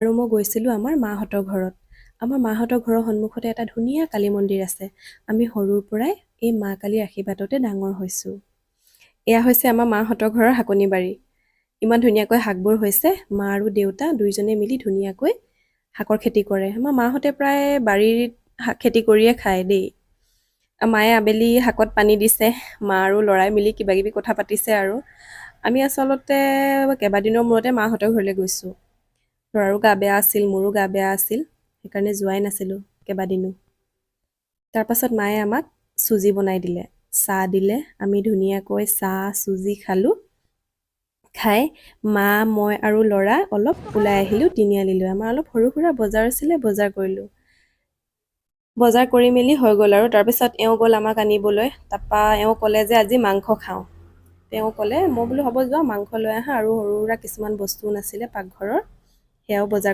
আৰু মই গৈছিলোঁ আমাৰ মাহঁতৰ ঘৰত। আমাৰ মাহঁতৰ ঘৰৰ সন্মুখতে এটা ধুনীয়া কালী মন্দিৰ আছে। আমি সৰুৰ পৰাই এই মা কালীৰ আশীৰ্বাদতে ডাঙৰ হৈছোঁ। এয়া হৈছে আমাৰ মাহঁতৰ ঘৰৰ শাকনি বাৰী। ইমান ধুনীয়াকৈ শাকবোৰ হৈছে। মা আৰু দেউতা দুইজনে মিলি ধুনীয়াকৈ শাকৰ খেতি কৰে। আমাৰ মাহঁতে প্ৰায় বাৰীত শাক খেতি কৰিয়ে খায় দেই। মায়ে আবেলি শাকত পানী দিছে, মা আৰু ল'ৰাই মিলি কিবাকিবি কথা পাতিছে আৰু। আমি আচলতে কেইবাদিনৰ মূৰতে মাহঁতৰ ঘৰলৈ গৈছোঁ। ল'ৰাৰো গা বেয়া আছিল, মোৰো গা বেয়া আছিল, সেইকাৰণে যোৱাই নাছিলোঁ কেইবাদিনো। তাৰপাছত মায়ে আমাক চুজি বনাই দিলে, চাহ দিলে। আমি ধুনীয়াকৈ চাহ চুজি খালোঁ। খাই মা, মই আৰু ল'ৰা অলপ ওলাই আহিলোঁ তিনিআলিলৈ। আমাৰ অলপ সৰু সুৰা বজাৰ আছিলে, বজাৰ কৰিলোঁ। বজাৰ কৰি মেলি হৈ গ'ল আৰু তাৰপিছত এওঁ গ'ল আমাক আনিবলৈ। তাৰপৰা এওঁ ক'লে যে আজি মাংস খাওঁ। তেওঁ ক'লে, মই বোলো হ'ব যোৱা মাংস লৈ আহা, আৰু সৰু সুৰা কিছুমান বস্তুও নাছিলে পাকঘৰৰ, সেয়াও বজাৰ